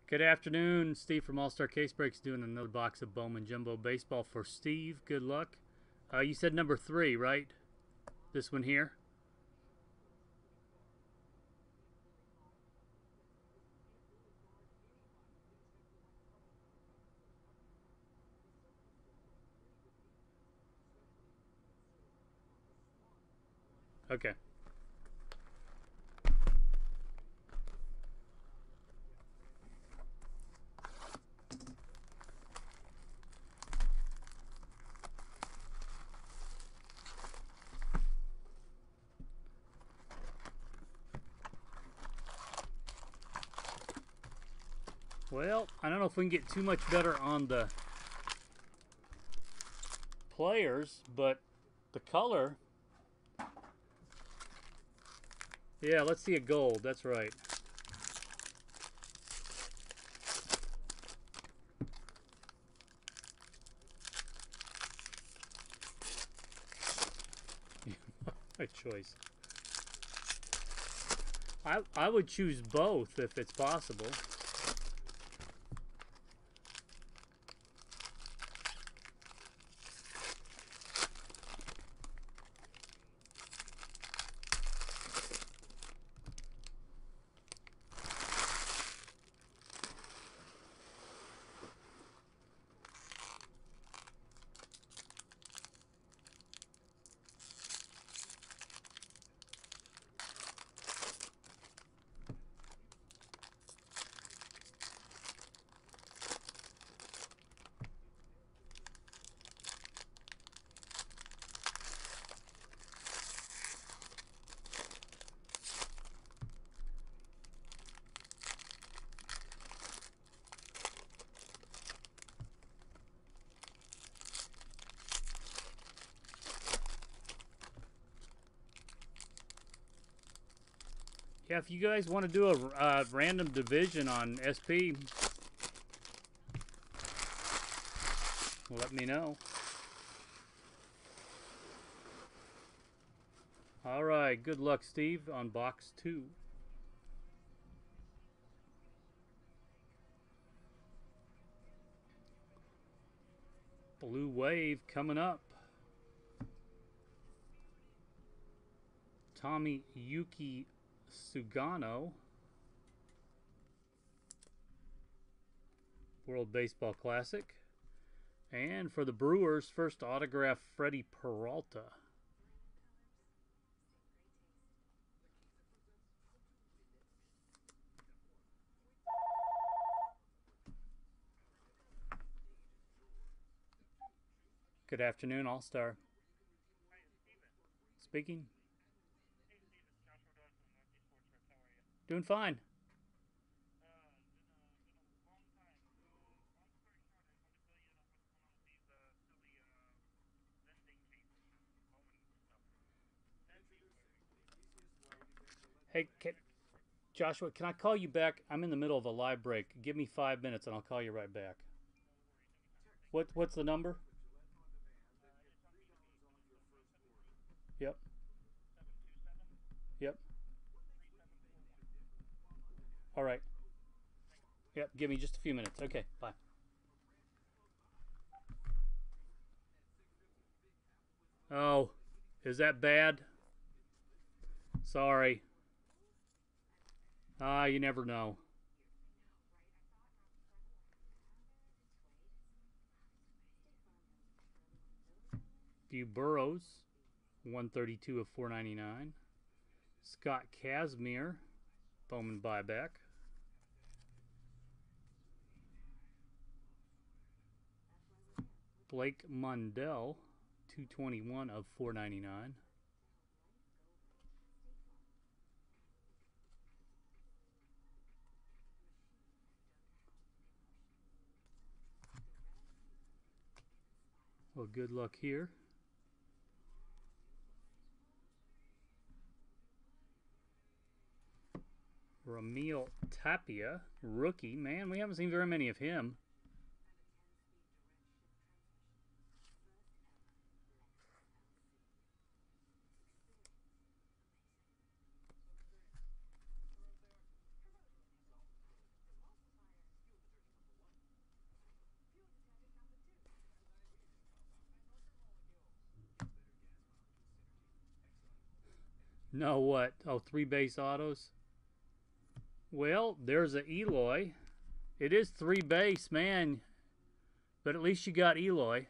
Good afternoon. Steve from All Star Case Breaks doing another box of Bowman Jumbo Baseball for Steve. Good luck. You said number 3, right? This one here? Okay. Well, I don't know if we can get too much better on the players, but the color. Yeah, let's see a gold. That's right. My choice. I would choose both if it's possible. Yeah, if you guys want to do a random division on SP, let me know. All right, good luck, Steve, on box 2. Blue Wave coming up. Tommy Yuki Sugano. World Baseball Classic. And for the Brewers, first autograph, Freddie Peralta. Good afternoon, All-Star. Speaking. Doing fine. Hey, Joshua, can I call you back? I'm in the middle of a live break. Give me 5 minutes and I'll call you right back. What's the number? Yep. Yep. All right. Yep. Give me just a few minutes. Okay. Bye. Oh, is that bad? Sorry. You never know. Few Burrows, 132 of 499. Scott Kazmir, Bowman buyback. Blake Mundell, 221 of 499. Well, good luck here. Ramil Tapia, rookie. Man, we haven't seen very many of him. No, what? Oh, 3-base autos? Well, there's a Eloy. It is 3-base, man. But at least you got Eloy.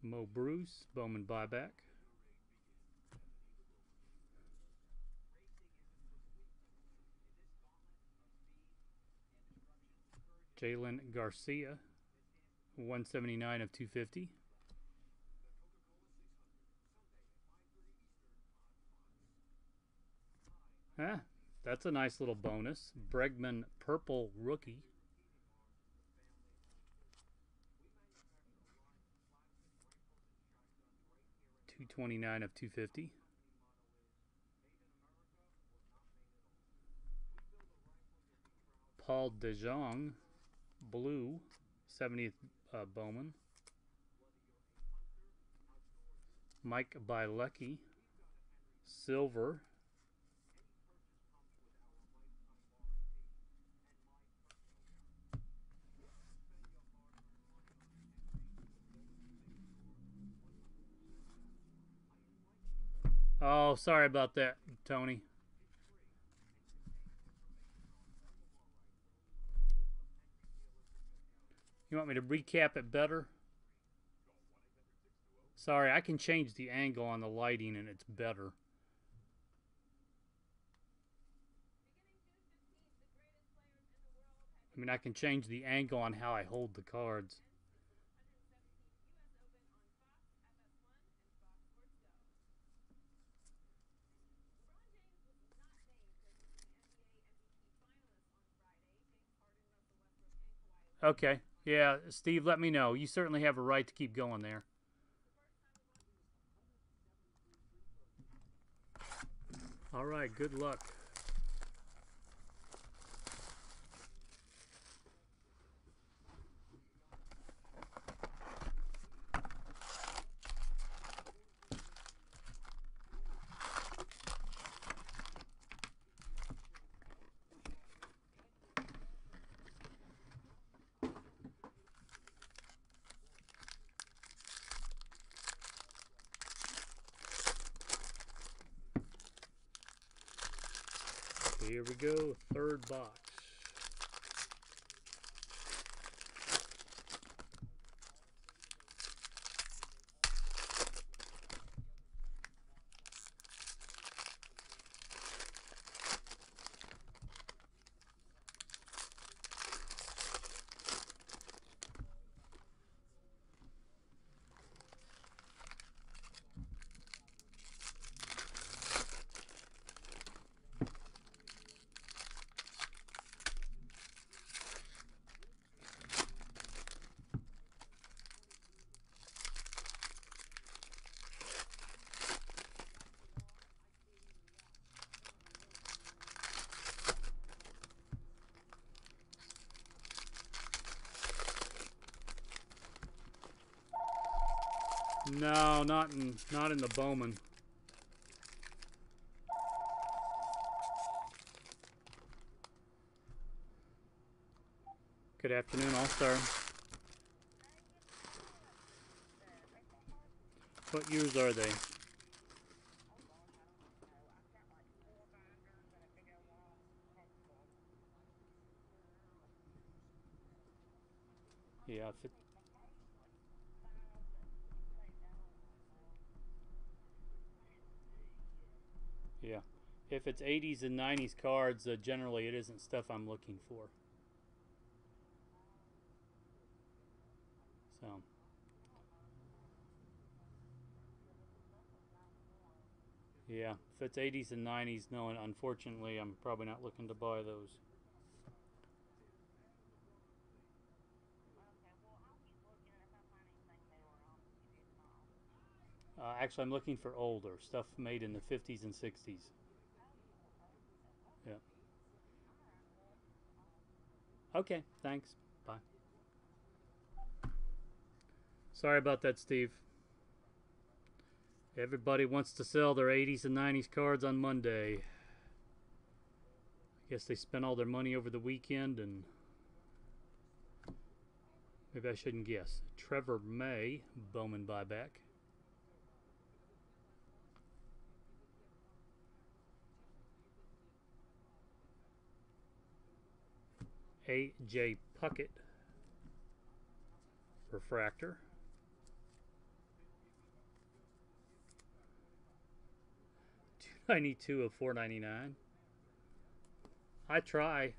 Mo Bruce, Bowman buyback. Jalen Garcia, 179 of 250. Huh, that's a nice little bonus. Bregman Purple Rookie. $229 of 250. Paul DeJong, blue, 70th Bowman. Mike Bielecki, silver. Oh, sorry about that, Tony. You want me to recap it better? Sorry, I can change the angle on the lighting and it's better. I mean, I can change the angle on how I hold the cards. Okay. Yeah, Steve, let me know. You certainly have a right to keep going there. All right, good luck. Here we go, third box. No, not in the Bowman. Good afternoon, All-Star. What years are they? Yeah, if it, yeah. If it's 80s and 90s cards, generally it isn't stuff I'm looking for. So, yeah, if it's 80s and 90s, no, and unfortunately, I'm probably not looking to buy those. Actually, I'm looking for older stuff made in the 50s and 60s. Yeah. Okay, thanks. Bye. Sorry about that, Steve. Everybody wants to sell their 80s and 90s cards on Monday. I guess they spent all their money over the weekend, and maybe I shouldn't guess. Trevor May, Bowman buyback. A.J. Puckett, refractor. 292 of 499. I try.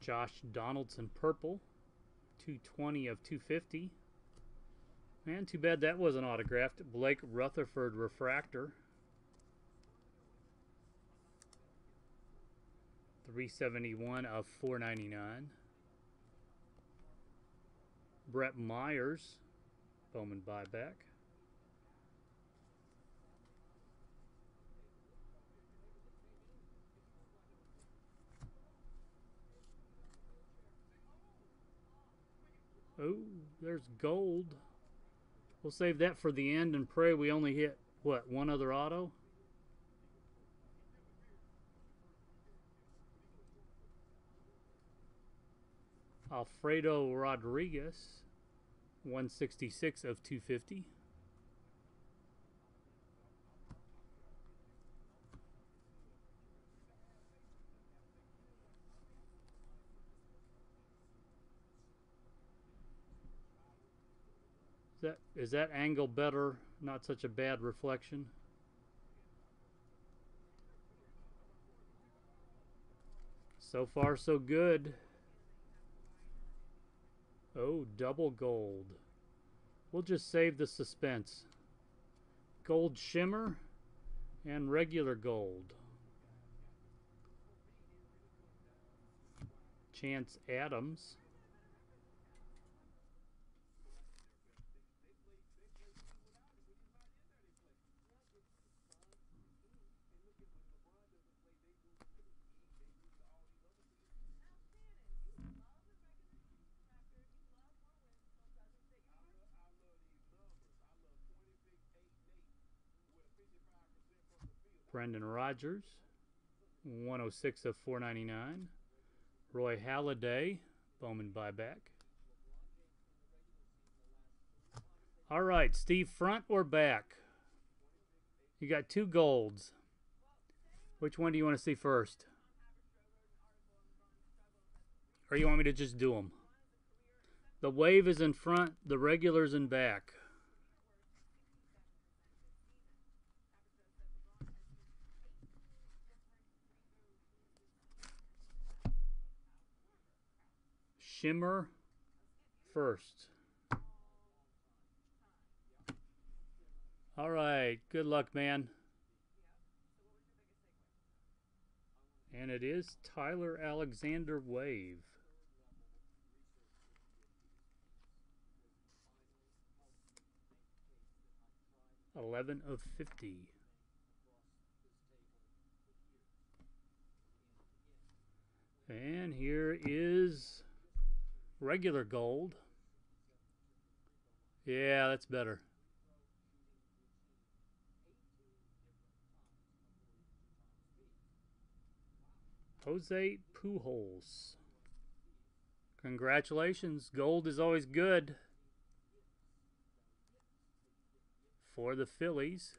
Josh Donaldson, purple. 220 of 250. Man, too bad that wasn't autographed. Blake Rutherford, refractor. 371 of 499. Brett Myers, Bowman buyback. Oh, there's gold. We'll save that for the end and pray we only hit, what, one other auto? Alfredo Rodriguez, 166 of 250. Is that angle better? Not such a bad reflection. So far, so good. Oh, double gold. We'll just save the suspense. Gold shimmer and regular gold. Chance Adams. Brendan Rodgers, 106 of 499. Roy Halladay, Bowman buyback. All right, Steve, front or back? You got two golds. Which one do you want to see first? Or you want me to just do them? The wave is in front, the regular's in back. Shimmer first. All right, good luck, man. And it is Tyler Alexander wave. $11 of $50. And here is regular gold. Yeah, that's better. Jose Pujols. Congratulations. Gold is always good for the Phillies.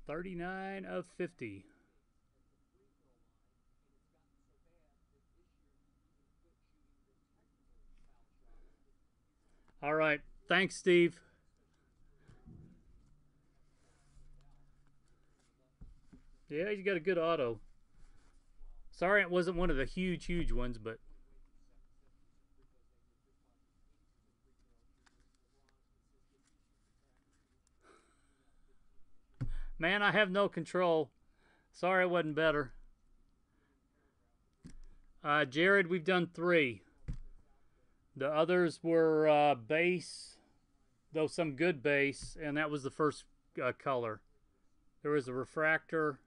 $39 of $50. All right. Thanks, Steve. Yeah, you got a good auto. Sorry it wasn't one of the huge ones, but man, I have no control. Sorry it wasn't better. Jared, we've done 3. The others were base, though some good base, and that was the first color. There was a refractor,